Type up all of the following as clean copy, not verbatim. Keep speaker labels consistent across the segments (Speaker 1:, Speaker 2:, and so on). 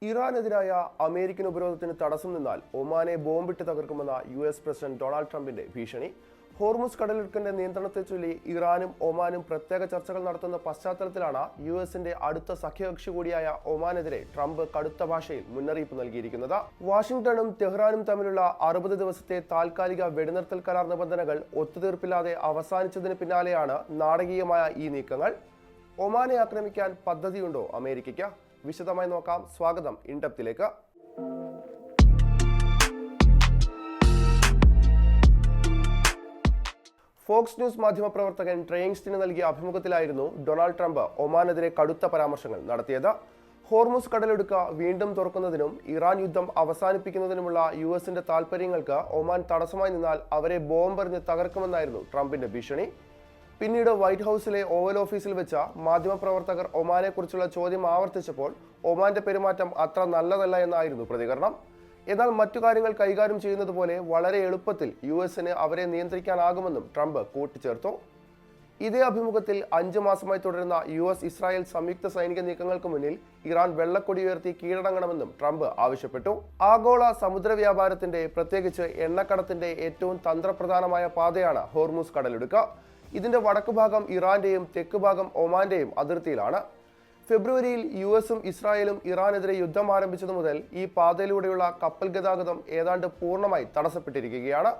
Speaker 1: ഇറാനെതിരായ American ഉപരോധത്തിന് തടസ്സം നിന്നാൽ ഒമാനെ ബോംബിട്ട് തകർക്കുമെന്ന US president Donald ട്രംപിന്റെ ഭീഷണി. ഹോർമുസ് കടലിടുക്കിന്റെ നിയന്ത്രണത്തെ ചൊല്ലി ഇറാനും ഒമാനും പ്രത്യേക ചർച്ചകൾ നടത്തുന്ന പശ്ചാത്തലത്തിലാണ് USന്റെ അടുത്ത സഖ്യകക്ഷി കൂടിയായ ഒമാനെതിരെ ട്രംപ് കടുത്ത ഭാഷയിൽ മുന്നറിയിപ്പ് നൽകിയിരിക്കുന്നത്. വാഷിംഗ്ടണും ടെഹ്റാനും തമ്മിലുള്ള 60 ദിവസത്തെ താൽക്കാലിക വെടിനിർത്തൽ കരാർ നിബന്ധനകൾ ഒത്തുതീർപ്പില്ലാതെ അവസാനിച്ചതിന് പിന്നാലെയാണ് നാടകീയമായ ഈ നീക്കങ്ങൾ. ഒമാനെ ആക്രമിക്കാൻ പദ്ധതിയുണ്ടോ അമേരിക്കയ്ക്ക്? വിശദമായി നോക്കാം. സ്വാഗതം ഇൻഡെപ്തിലേക്ക്. ഫോക്സ് ന്യൂസ് മാധ്യമപ്രവർത്തകൻ ട്രേ യങ്സ്റ്റീന് നൽകിയ അഭിമുഖത്തിലായിരുന്നു ഡൊണാൾഡ് ട്രംപ് ഒമാനെതിരെ കടുത്ത പരാമർശങ്ങൾ നടത്തിയത്. ഹോർമുസ് കടലിടുക്ക് വീണ്ടും തുറക്കുന്നതിനും ഇറാൻ യുദ്ധം അവസാനിപ്പിക്കുന്നതിനുമുള്ള USന്റെ താൽപര്യങ്ങൾക്ക് ഒമാൻ തടസ്സമായി നിന്നാൽ അവരെ ബോംബെറിഞ്ഞ് തകർക്കുമെന്നായിരുന്നു ട്രംപിന്റെ ഭീഷണി. പിന്നീട് വൈറ്റ് ഹൗസിലെ ഓവൽ ഓഫീസിൽ വെച്ച മാധ്യമപ്രവർത്തകർ ഒമാനെക്കുറിച്ചുള്ള ചോദ്യം ആവർത്തിച്ചപ്പോൾ ഒമാന്റെ പെരുമാറ്റം അത്ര നല്ലതല്ല എന്നായിരുന്നു പ്രതികരണം. എന്നാൽ മറ്റു കാര്യങ്ങൾ കൈകാര്യം ചെയ്യുന്നത് പോലെ വളരെ എളുപ്പത്തിൽ USന് അവരെ നിയന്ത്രിക്കാനാകുമെന്നും ട്രംപ് കൂട്ടിച്ചേർത്തു. ഇതേ അഭിമുഖത്തിൽ 5 മാസമായി തുടരുന്ന US-ഇസ്രായേൽ സംയുക്ത സൈനിക നീക്കങ്ങൾക്ക് മുന്നിൽ ഇറാൻ വെള്ളക്കൊടി ഉയർത്തി കീഴടങ്ങണമെന്നും ട്രംപ് ആവശ്യപ്പെട്ടു. ആഗോള സമുദ്ര വ്യാപാരത്തിന്റെ, പ്രത്യേകിച്ച് എണ്ണക്കടത്തിന്റെ ഏറ്റവും തന്ത്രപ്രധാനമായ പാതയാണ് ഹോർമുസ് കടലിടുക്ക്. ഇതിന്റെ വടക്കു ഭാഗം ഇറാന്റെയും തെക്ക് ഭാഗം ഒമാന്റെയും അതിർത്തിയിലാണ്. ഫെബ്രുവരിയിൽ USും ഇസ്രായേലും ഇറാനെതിരെ യുദ്ധം ആരംഭിച്ചതു മുതൽ ഈ പാതയിലൂടെയുള്ള കപ്പൽ ഗതാഗതം ഏതാണ്ട് പൂർണ്ണമായി തടസ്സപ്പെട്ടിരിക്കുകയാണ്.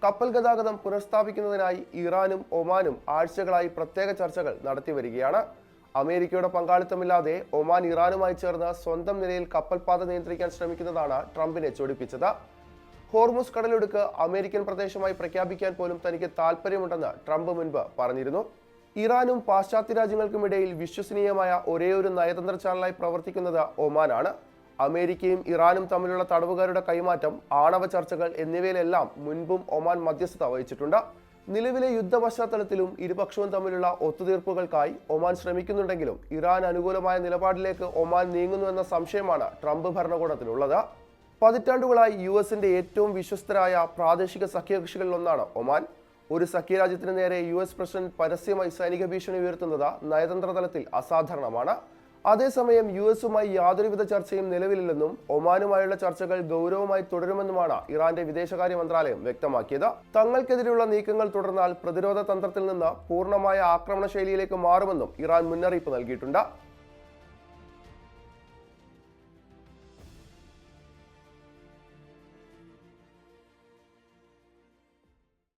Speaker 1: കപ്പൽ ഗതാഗതം പുനഃസ്ഥാപിക്കുന്നതിനായി ഇറാനും ഒമാനും ആഴ്ചകളായി പ്രത്യേക ചർച്ചകൾ നടത്തി വരികയാണ്. അമേരിക്കയുടെ പങ്കാളിത്തമില്ലാതെ ഒമാൻ ഇറാനുമായി ചേർന്ന് സ്വന്തം നിലയിൽ കപ്പൽപാത നിയന്ത്രിക്കാൻ ശ്രമിക്കുന്നതാണ് ട്രംപിനെ ചൊടിപ്പിച്ചത്. ഹോർമുസ് കടലിടുക്ക് അമേരിക്കൻ പ്രദേശമായി പ്രഖ്യാപിക്കാൻ പോലും തനിക്ക് താൽപ്പര്യമുണ്ടെന്ന് ട്രംപ് മുൻപ് പറഞ്ഞിരുന്നു. ഇറാനും പാശ്ചാത്യ രാജ്യങ്ങൾക്കുമിടയിൽ വിശ്വസനീയമായ ഒരേയൊരു നയതന്ത്ര ചാനലായി പ്രവർത്തിക്കുന്നത് ഒമാനാണ്. അമേരിക്കയും ഇറാനും തമ്മിലുള്ള തടവുകാരുടെ കൈമാറ്റം, ആണവ ചർച്ചകൾ എന്നിവയിലെല്ലാം മുൻപും ഒമാൻ മധ്യസ്ഥത വഹിച്ചിട്ടുണ്ട്. നിലവിലെ യുദ്ധ പശ്ചാത്തലത്തിലും ഇരുപക്ഷവും തമ്മിലുള്ള ഒത്തുതീർപ്പുകൾക്കായി ഒമാൻ ശ്രമിക്കുന്നുണ്ടെങ്കിലും ഇറാൻ അനുകൂലമായ നിലപാടിലേക്ക് ഒമാൻ നീങ്ങുന്നുവെന്ന സംശയമാണ് ട്രംപ് ഭരണകൂടത്തിനുള്ളത്. പതിറ്റാണ്ടുകളായി USന്റെ ഏറ്റവും വിശ്വസ്തരായ പ്രാദേശിക സഖ്യകക്ഷികളിലൊന്നാണ് ഒമാൻ. ഒരു സഖ്യരാജ്യത്തിന് നേരെ US പ്രസിഡന്റ് പരസ്യമായി സൈനിക ഭീഷണി ഉയർത്തുന്നത് നയതന്ത്ര തലത്തിൽ അസാധാരണമാണ്. അതേസമയം USുമായി യാതൊരുവിധ ചർച്ചയും നിലവിലില്ലെന്നും ഒമാനുമായുള്ള ചർച്ചകൾ ഗൗരവമായി തുടരുമെന്നുമാണ് ഇറാന്റെ വിദേശകാര്യ മന്ത്രാലയം വ്യക്തമാക്കിയത്. തങ്ങൾക്കെതിരെയുള്ള നീക്കങ്ങൾ തുടർന്നാൽ പ്രതിരോധ തന്ത്രത്തിൽ നിന്ന് പൂർണ്ണമായ ആക്രമണ ശൈലിയിലേക്ക് മാറുമെന്നും ഇറാൻ മുന്നറിയിപ്പ് നൽകിയിട്ടുണ്ട്.